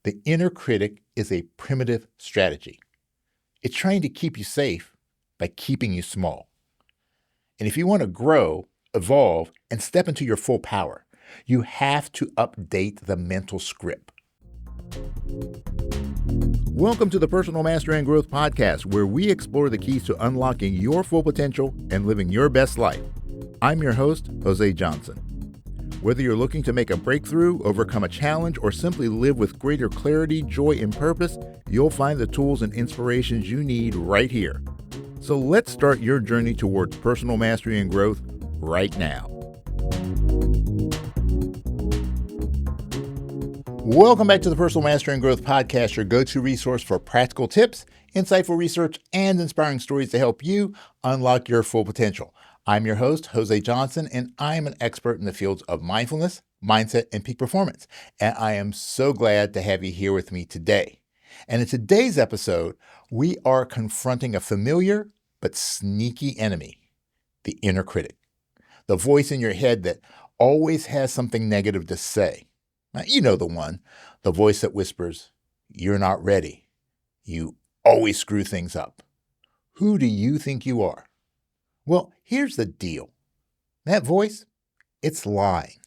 The inner critic is a primitive strategy. It's trying to keep you safe by keeping you small. And if you want to grow, evolve, and step into your full power, you have to update the mental script. Welcome to the Personal Mastery and Growth Podcast, where we explore the keys to unlocking your full potential and living your best life. I'm your host, Jose Johnson. Whether you're looking to make a breakthrough, overcome a challenge, or simply live with greater clarity, joy, and purpose, you'll find the tools and inspirations you need right here. So let's start your journey towards personal mastery and growth right now. Welcome back to the Personal Mastery and Growth Podcast, your go-to resource for practical tips, insightful research, and inspiring stories to help you unlock your full potential. I'm your host, Jose Johnson, and I'm an expert in the fields of mindfulness, mindset, and peak performance. And I am so glad to have you here with me today. And in today's episode, we are confronting a familiar but sneaky enemy, the inner critic, the voice in your head that always has something negative to say. Now, you know the one, the voice that whispers, "You're not ready. You always screw things up. Who do you think you are?" Well, here's the deal. That voice, it's lying.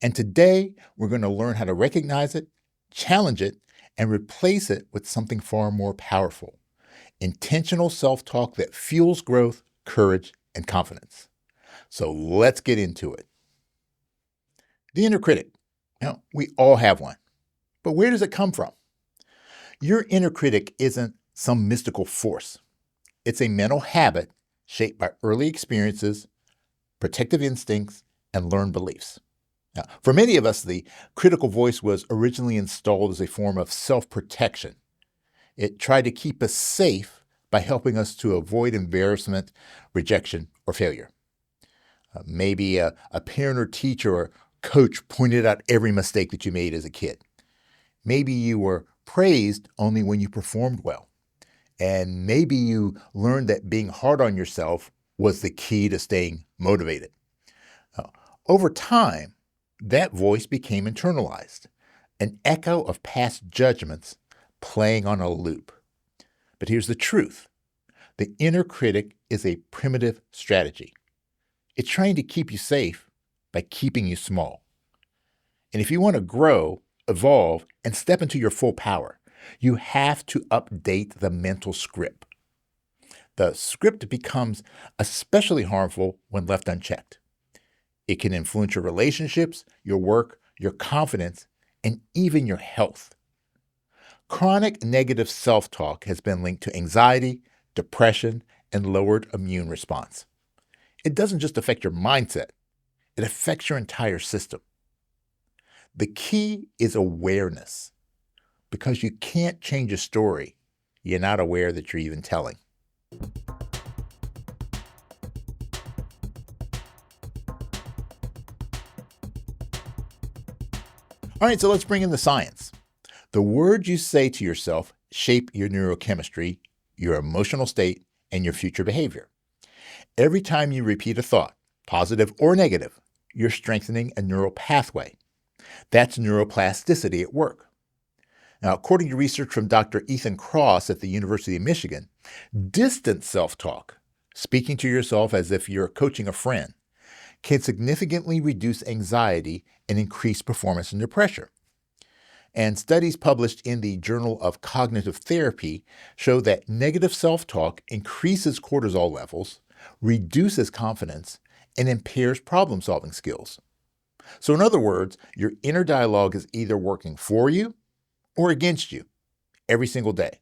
And today, we're going to learn how to recognize it, challenge it, and replace it with something far more powerful. Intentional self-talk that fuels growth, courage, and confidence. So let's get into it. The inner critic. Now, we all have one. But where does it come from? Your inner critic isn't some mystical force. It's a mental habit shaped by early experiences, protective instincts, and learned beliefs. Now, for many of us, the critical voice was originally installed as a form of self-protection. It tried to keep us safe by helping us to avoid embarrassment, rejection, or failure. Maybe a parent or teacher or coach pointed out every mistake that you made as a kid. Maybe you were praised only when you performed well. And maybe you learned that being hard on yourself was the key to staying motivated. Over time, that voice became internalized, an echo of past judgments playing on a loop. But here's the truth. The inner critic is a primitive strategy. It's trying to keep you safe by keeping you small. And if you want to grow, evolve, and step into your full power, you have to update the mental script. The script becomes especially harmful when left unchecked. It can influence your relationships, your work, your confidence, and even your health. Chronic negative self-talk has been linked to anxiety, depression, and lowered immune response. It doesn't just affect your mindset, it affects your entire system. The key is awareness. Because you can't change a story you're not aware that you're even telling. All right, so let's bring in the science. The words you say to yourself shape your neurochemistry, your emotional state, and your future behavior. Every time you repeat a thought, positive or negative, you're strengthening a neural pathway. That's neuroplasticity at work. Now, according to research from Dr. Ethan Cross at the University of Michigan, distant self-talk, speaking to yourself as if you're coaching a friend, can significantly reduce anxiety and increase performance under pressure. And studies published in the Journal of Cognitive Therapy show that negative self-talk increases cortisol levels, reduces confidence, and impairs problem-solving skills. So in other words, your inner dialogue is either working for you or against you every single day.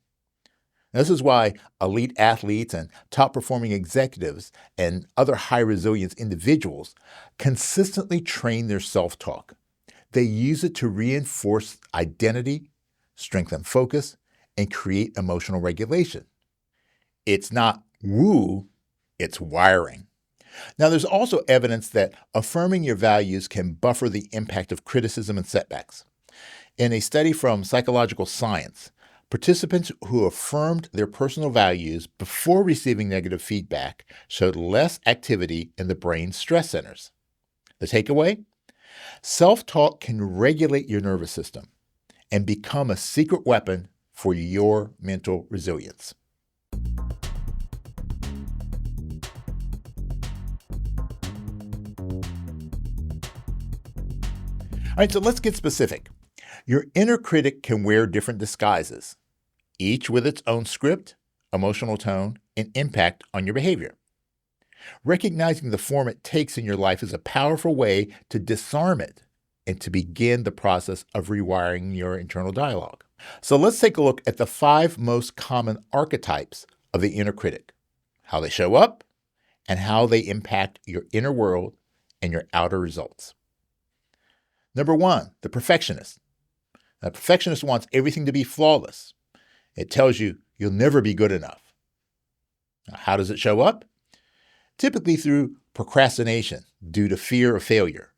Now, this is why elite athletes and top-performing executives and other high-resilience individuals consistently train their self-talk. They use it to reinforce identity, strengthen focus, and create emotional regulation. It's not woo, it's wiring. Now, there's also evidence that affirming your values can buffer the impact of criticism and setbacks. In a study from Psychological Science, participants who affirmed their personal values before receiving negative feedback showed less activity in the brain's stress centers. The takeaway? Self-talk can regulate your nervous system. and become a secret weapon for your mental resilience. All right, so let's get specific. Your inner critic can wear different disguises, each with its own script, emotional tone, and impact on your behavior. Recognizing the form it takes in your life is a powerful way to disarm it and to begin the process of rewiring your internal dialogue. So let's take a look at the 5 most common archetypes of the inner critic, how they show up, and how they impact your inner world and your outer results. Number 1, the perfectionist. The perfectionist wants everything to be flawless. It tells you you'll never be good enough. Now, how does it show up? Typically through procrastination due to fear of failure,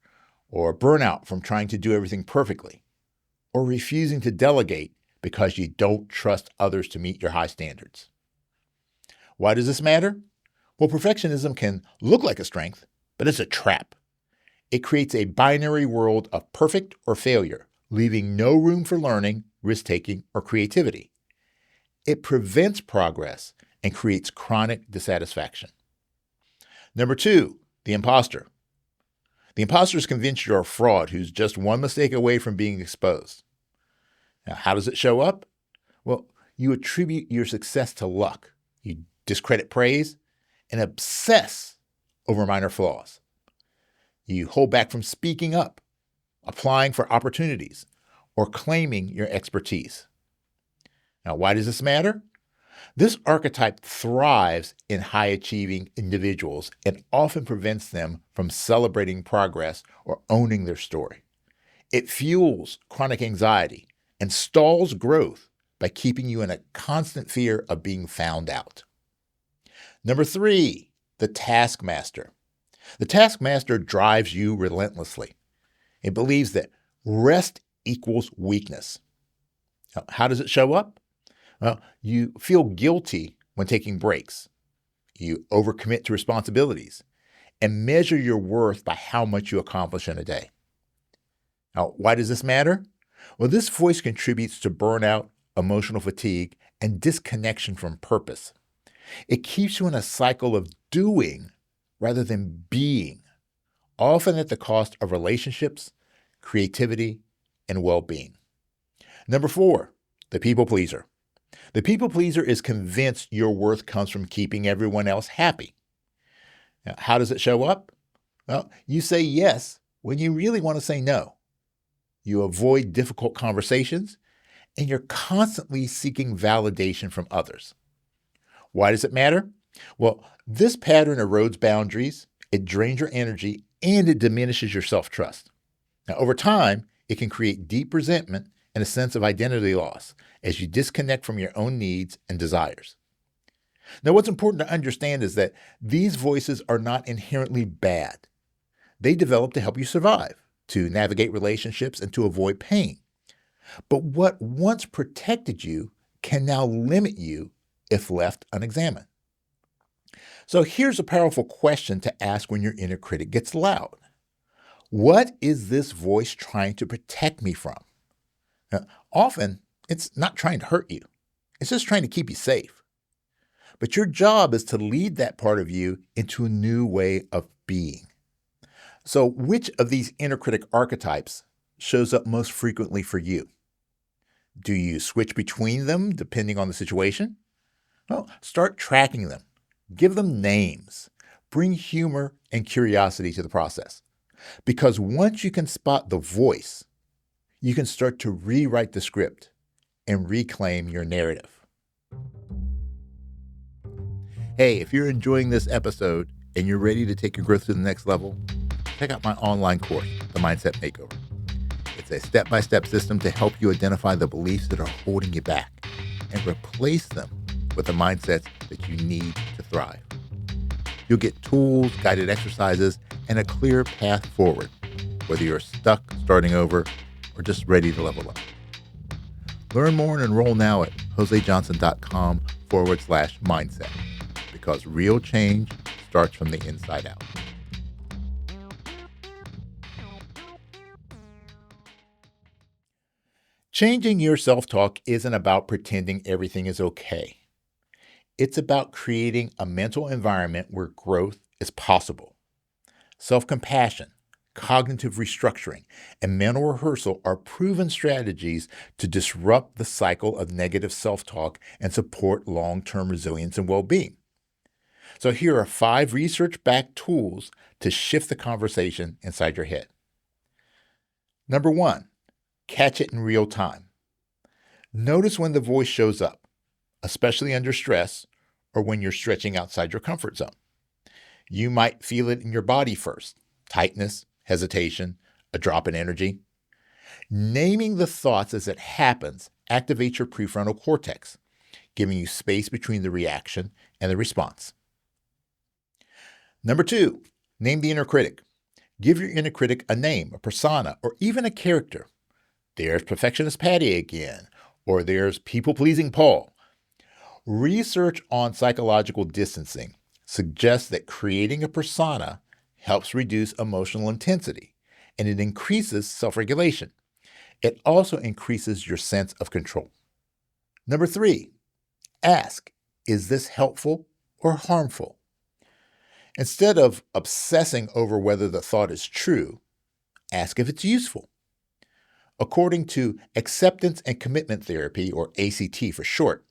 or burnout from trying to do everything perfectly, or refusing to delegate because you don't trust others to meet your high standards. Why does this matter? Well, perfectionism can look like a strength, but it's a trap. It creates a binary world of perfect or failure, leaving no room for learning, risk-taking, or creativity. It prevents progress and creates chronic dissatisfaction. Number 2, the imposter. The imposter is convinced you're a fraud who's just one mistake away from being exposed. Now, how does it show up? Well, you attribute your success to luck. You discredit praise and obsess over minor flaws. You hold back from speaking up, applying for opportunities, or claiming your expertise. Now, why does this matter? This archetype thrives in high-achieving individuals and often prevents them from celebrating progress or owning their story. It fuels chronic anxiety and stalls growth by keeping you in a constant fear of being found out. Number 3, the taskmaster. The taskmaster drives you relentlessly. It believes that rest equals weakness. Now, how does it show up? Well, you feel guilty when taking breaks. You overcommit to responsibilities and measure your worth by how much you accomplish in a day. Now, why does this matter? Well, this voice contributes to burnout, emotional fatigue, and disconnection from purpose. It keeps you in a cycle of doing rather than being, often at the cost of relationships, creativity, and well-being. Number 4, the people pleaser. The people pleaser is convinced your worth comes from keeping everyone else happy. Now, how does it show up? Well, you say yes when you really want to say no. You avoid difficult conversations, and you're constantly seeking validation from others. Why does it matter? Well, this pattern erodes boundaries, it drains your energy, and it diminishes your self-trust. Now, over time, it can create deep resentment and a sense of identity loss as you disconnect from your own needs and desires. Now, what's important to understand is that these voices are not inherently bad. They develop to help you survive, to navigate relationships, and to avoid pain. But what once protected you can now limit you if left unexamined. So here's a powerful question to ask when your inner critic gets loud. What is this voice trying to protect me from? Now, often, it's not trying to hurt you. It's just trying to keep you safe. But your job is to lead that part of you into a new way of being. So which of these inner critic archetypes shows up most frequently for you? Do you switch between them depending on the situation? Well, start tracking them. Give them names. Bring humor and curiosity to the process. Because once you can spot the voice, you can start to rewrite the script and reclaim your narrative. Hey, if you're enjoying this episode and you're ready to take your growth to the next level, check out my online course, The Mindset Makeover. It's a step-by-step system to help you identify the beliefs that are holding you back and replace them with the mindsets that you need to thrive. You'll get tools, guided exercises, and a clear path forward, whether you're stuck, starting over, or just ready to level up. Learn more and enroll now at josejohnson.com/mindset, because real change starts from the inside out. Changing your self-talk isn't about pretending everything is okay. It's about creating a mental environment where growth is possible. Self-compassion, cognitive restructuring, and mental rehearsal are proven strategies to disrupt the cycle of negative self-talk and support long-term resilience and well-being. So here are 5 research-backed tools to shift the conversation inside your head. Number 1, catch it in real time. Notice when the voice shows up, especially under stress or when you're stretching outside your comfort zone. You might feel it in your body first: tightness, hesitation, a drop in energy. Naming the thoughts as it happens activates your prefrontal cortex, giving you space between the reaction and the response. Number 2, name the inner critic. Give your inner critic a name, a persona, or even a character. There's perfectionist Patty again, or there's people-pleasing Paul. Research on psychological distancing suggests that creating a persona helps reduce emotional intensity, and it increases self-regulation. It also increases your sense of control. Number 3, ask, is this helpful or harmful? Instead of obsessing over whether the thought is true, ask if it's useful. According to acceptance and commitment therapy, or ACT for short,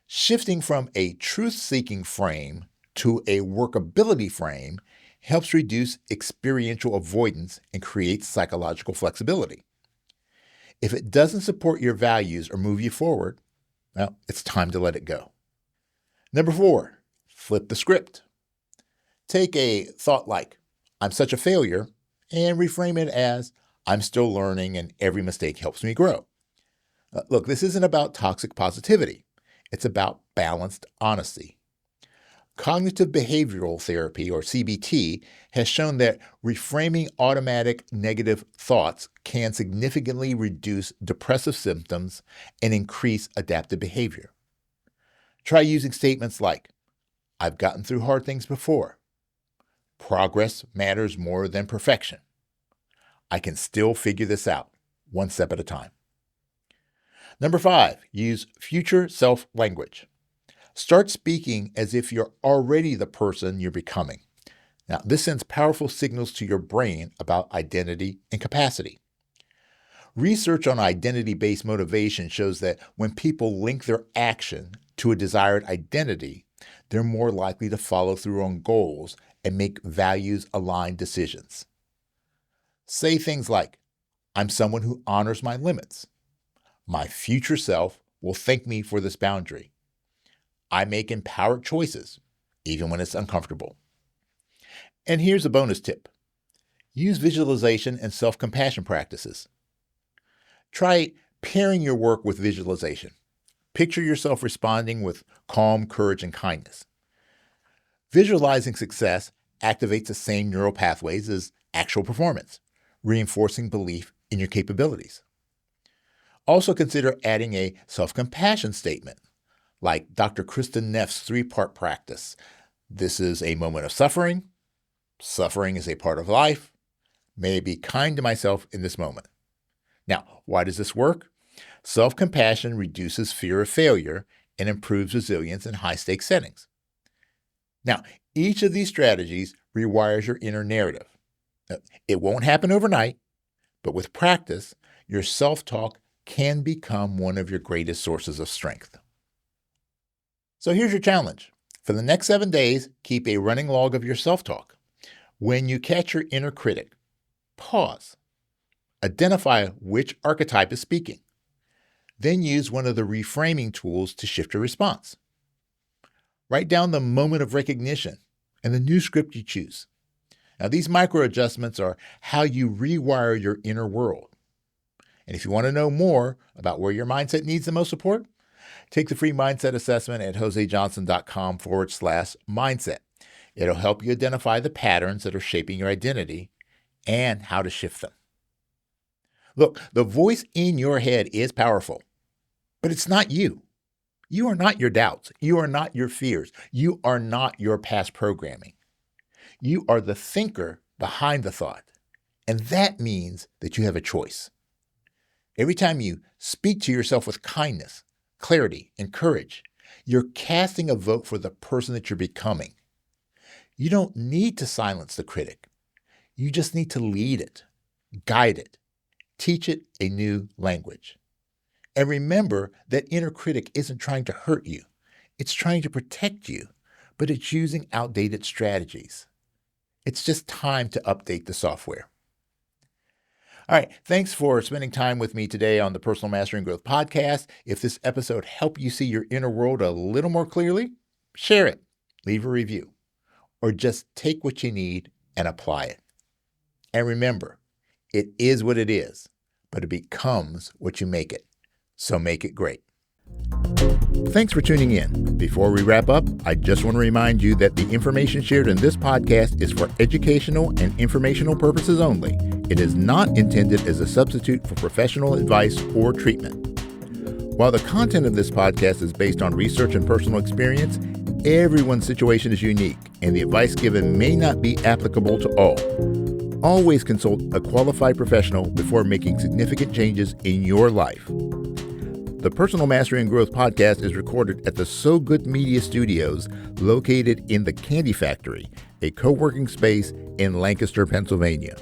shifting from a truth-seeking frame to a workability frame helps reduce experiential avoidance and creates psychological flexibility. If it doesn't support your values or move you forward, well, it's time to let it go. Number 4, flip the script. Take a thought like, I'm such a failure, and reframe it as, I'm still learning and every mistake helps me grow. Look, this isn't about toxic positivity. It's about balanced honesty. Cognitive behavioral therapy, or CBT, has shown that reframing automatic negative thoughts can significantly reduce depressive symptoms and increase adaptive behavior. Try using statements like, I've gotten through hard things before. Progress matters more than perfection. I can still figure this out, one step at a time. Number 5, use future self language. Start speaking as if you're already the person you're becoming. Now, this sends powerful signals to your brain about identity and capacity. Research on identity-based motivation shows that when people link their action to a desired identity, they're more likely to follow through on goals and make values-aligned decisions. Say things like, I'm someone who honors my limits. My future self will thank me for this boundary. I make empowered choices, even when it's uncomfortable. And here's a bonus tip. Use visualization and self-compassion practices. Try pairing your work with visualization. Picture yourself responding with calm, courage, and kindness. Visualizing success activates the same neural pathways as actual performance, reinforcing belief in your capabilities. Also consider adding a self-compassion statement, like Dr. Kristen Neff's 3-part practice. This is a moment of suffering. Suffering is a part of life. May I be kind to myself in this moment. Now, why does this work? Self-compassion reduces fear of failure and improves resilience in high-stakes settings. Now, each of these strategies rewires your inner narrative. It won't happen overnight, but with practice, your self-talk can become one of your greatest sources of strength. So here's your challenge. For the next 7 days, keep a running log of your self-talk. When you catch your inner critic, pause. Identify which archetype is speaking. Then use one of the reframing tools to shift your response. Write down the moment of recognition and the new script you choose. Now, these micro adjustments are how you rewire your inner world. And if you want to know more about where your mindset needs the most support, take the free mindset assessment at josejohnson.com/mindset. It'll help you identify the patterns that are shaping your identity and how to shift them. Look, the voice in your head is powerful, but it's not you. You are not your doubts. You are not your fears. You are not your past programming. You are the thinker behind the thought, and that means that you have a choice. Every time you speak to yourself with kindness, clarity, and courage, you're casting a vote for the person that you're becoming. You don't need to silence the critic. You just need to lead it, guide it, teach it a new language. And remember that inner critic isn't trying to hurt you. It's trying to protect you, but it's using outdated strategies. It's just time to update the software. All right, thanks for spending time with me today on the Personal Mastery and Growth Podcast. If this episode helped you see your inner world a little more clearly, share it, leave a review, or just take what you need and apply it. And remember, it is what it is, but it becomes what you make it. So make it great. Thanks for tuning in. Before we wrap up, I just want to remind you that the information shared in this podcast is for educational and informational purposes only. It is not intended as a substitute for professional advice or treatment. While the content of this podcast is based on research and personal experience, everyone's situation is unique, and the advice given may not be applicable to all. Always consult a qualified professional before making significant changes in your life. The Personal Mastery and Growth Podcast is recorded at the So Good Media Studios located in the Candy Factory, a co-working space in Lancaster, Pennsylvania.